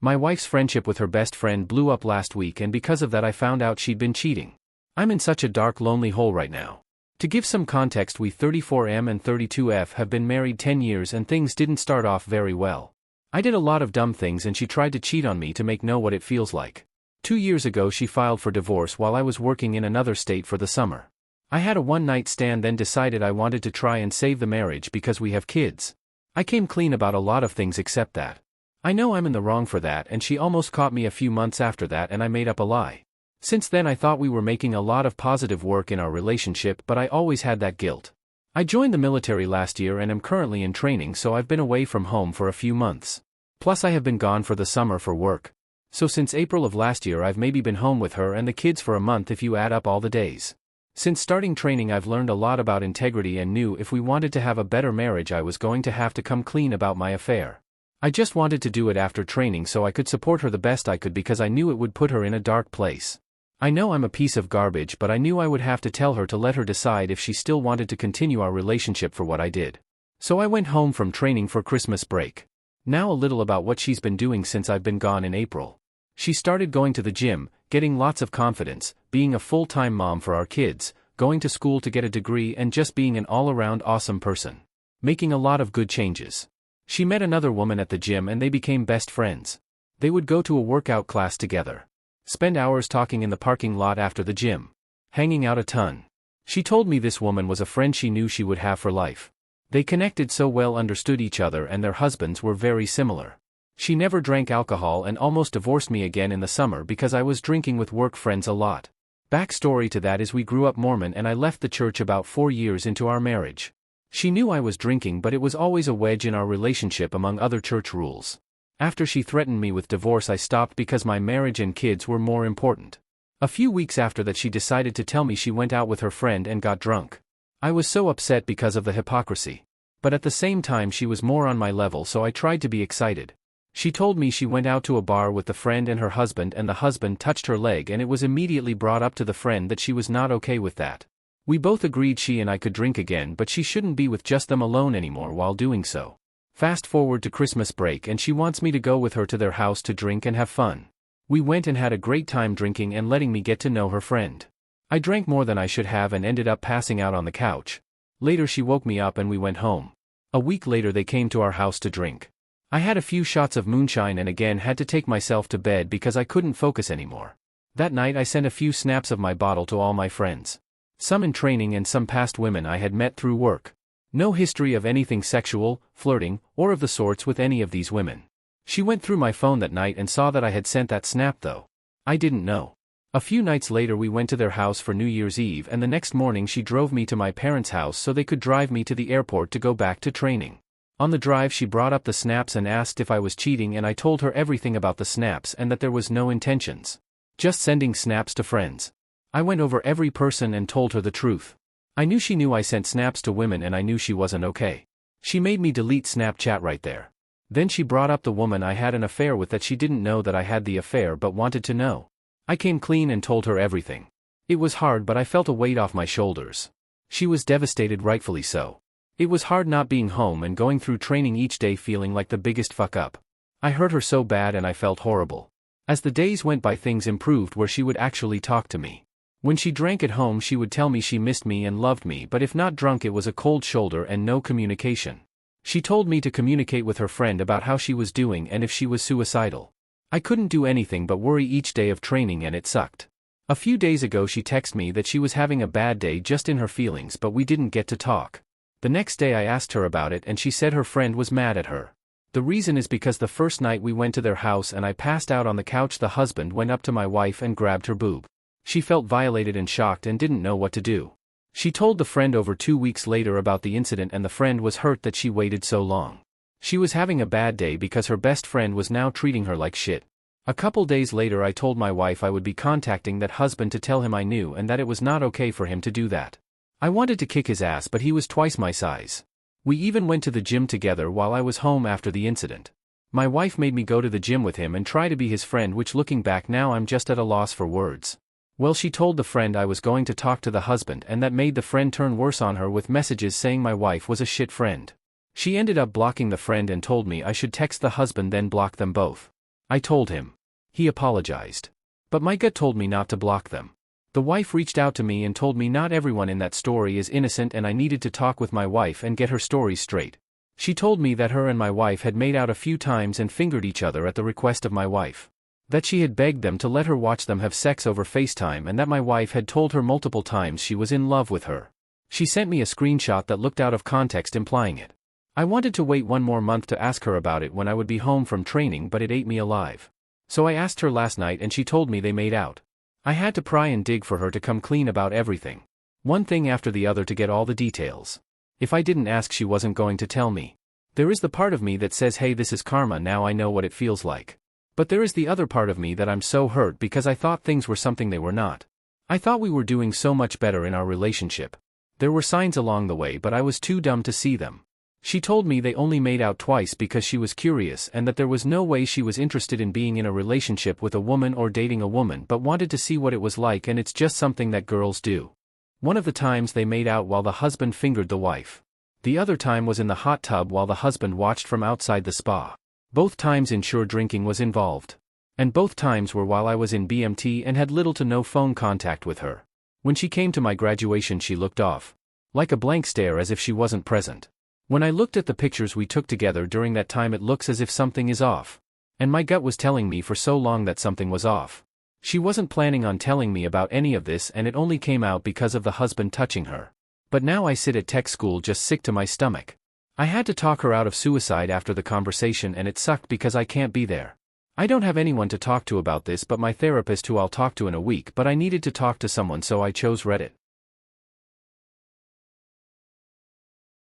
My wife's friendship with her best friend blew up last week, and because of that I found out she'd been cheating. I'm in such a dark, lonely hole right now. To give some context, we 34M and 32F have been married 10 years and things didn't start off very well. I did a lot of dumb things and she tried to cheat on me to know what it feels like. 2 years ago she filed for divorce while I was working in another state for the summer. I had a one-night stand, then decided I wanted to try and save the marriage because we have kids. I came clean about a lot of things except that. I know I'm in the wrong for that, and she almost caught me a few months after that and I made up a lie. Since then I thought we were making a lot of positive work in our relationship, but I always had that guilt. I joined the military last year and am currently in training, so I've been away from home for a few months. Plus I have been gone for the summer for work. So since April of last year I've maybe been home with her and the kids for a month if you add up all the days. Since starting training I've learned a lot about integrity and knew if we wanted to have a better marriage I was going to have to come clean about my affair. I just wanted to do it after training so I could support her the best I could, because I knew it would put her in a dark place. I know I'm a piece of garbage, but I knew I would have to tell her to let her decide if she still wanted to continue our relationship for what I did. So I went home from training for Christmas break. Now a little about what she's been doing since I've been gone in April. She started going to the gym, getting lots of confidence, being a full-time mom for our kids, going to school to get a degree, and just being an all-around awesome person. Making a lot of good changes. She met another woman at the gym and they became best friends. They would go to a workout class together. Spend hours talking in the parking lot after the gym. Hanging out a ton. She told me this woman was a friend she knew she would have for life. They connected so well, understood each other, and their husbands were very similar. She never drank alcohol and almost divorced me again in the summer because I was drinking with work friends a lot. Backstory to that is we grew up Mormon and I left the church about 4 years into our marriage. She knew I was drinking, but it was always a wedge in our relationship among other church rules. After she threatened me with divorce I stopped because my marriage and kids were more important. A few weeks after that she decided to tell me she went out with her friend and got drunk. I was so upset because of the hypocrisy. But at the same time she was more on my level, so I tried to be excited. She told me she went out to a bar with the friend and her husband and the husband touched her leg, and it was immediately brought up to the friend that she was not okay with that. We both agreed she and I could drink again, but she shouldn't be with just them alone anymore while doing so. Fast forward to Christmas break and she wants me to go with her to their house to drink and have fun. We went and had a great time drinking and letting me get to know her friend. I drank more than I should have and ended up passing out on the couch. Later she woke me up and we went home. A week later they came to our house to drink. I had a few shots of moonshine and again had to take myself to bed because I couldn't focus anymore. That night I sent a few snaps of my bottle to all my friends. Some in training and some past women I had met through work. No history of anything sexual, flirting, or of the sorts with any of these women. She went through my phone that night and saw that I had sent that snap though. I didn't know. A few nights later we went to their house for New Year's Eve, and the next morning she drove me to my parents' house so they could drive me to the airport to go back to training. On the drive she brought up the snaps and asked if I was cheating, and I told her everything about the snaps and that there was no intentions. Just sending snaps to friends. I went over every person and told her the truth. I knew she knew I sent snaps to women and I knew she wasn't okay. She made me delete Snapchat right there. Then she brought up the woman I had an affair with, that she didn't know that I had the affair but wanted to know. I came clean and told her everything. It was hard, but I felt a weight off my shoulders. She was devastated, rightfully so. It was hard not being home and going through training each day feeling like the biggest fuck up. I hurt her so bad and I felt horrible. As the days went by things improved where she would actually talk to me. When she drank at home she would tell me she missed me and loved me, but if not drunk it was a cold shoulder and no communication. She told me to communicate with her friend about how she was doing and if she was suicidal. I couldn't do anything but worry each day of training and it sucked. A few days ago she texted me that she was having a bad day, just in her feelings, but we didn't get to talk. The next day I asked her about it and she said her friend was mad at her. The reason is because the first night we went to their house and I passed out on the couch, the husband went up to my wife and grabbed her boob. She felt violated and shocked and didn't know what to do. She told the friend over 2 weeks later about the incident and the friend was hurt that she waited so long. She was having a bad day because her best friend was now treating her like shit. A couple days later I told my wife I would be contacting that husband to tell him I knew and that it was not okay for him to do that. I wanted to kick his ass, but he was twice my size. We even went to the gym together while I was home after the incident. My wife made me go to the gym with him and try to be his friend, which looking back now I'm just at a loss for words. Well, she told the friend I was going to talk to the husband, and that made the friend turn worse on her with messages saying my wife was a shit friend. She ended up blocking the friend and told me I should text the husband then block them both. I told him. He apologized. But my gut told me not to block them. The wife reached out to me and told me not everyone in that story is innocent and I needed to talk with my wife and get her stories straight. She told me that her and my wife had made out a few times and fingered each other at the request of my wife. That she had begged them to let her watch them have sex over FaceTime and that my wife had told her multiple times she was in love with her. She sent me a screenshot that looked out of context implying it. I wanted to wait one more month to ask her about it when I would be home from training, but it ate me alive. So I asked her last night and she told me they made out. I had to pry and dig for her to come clean about everything. One thing after the other to get all the details. If I didn't ask, she wasn't going to tell me. There is the part of me that says, hey, this is karma, now I know what it feels like. But there is the other part of me that I'm so hurt because I thought things were something they were not. I thought we were doing so much better in our relationship. There were signs along the way, but I was too dumb to see them. She told me they only made out twice because she was curious and that there was no way she was interested in being in a relationship with a woman or dating a woman, but wanted to see what it was like, and it's just something that girls do. One of the times they made out while the husband fingered the wife. The other time was in the hot tub while the husband watched from outside the spa. Both times ensure drinking was involved. And both times were while I was in BMT and had little to no phone contact with her. When she came to my graduation, she looked off. Like a blank stare, as if she wasn't present. When I looked at the pictures we took together during that time, it looks as if something is off. And my gut was telling me for so long that something was off. She wasn't planning on telling me about any of this, and it only came out because of the husband touching her. But now I sit at tech school just sick to my stomach. I had to talk her out of suicide after the conversation, and it sucked because I can't be there. I don't have anyone to talk to about this but my therapist, who I'll talk to in a week, but I needed to talk to someone, so I chose Reddit.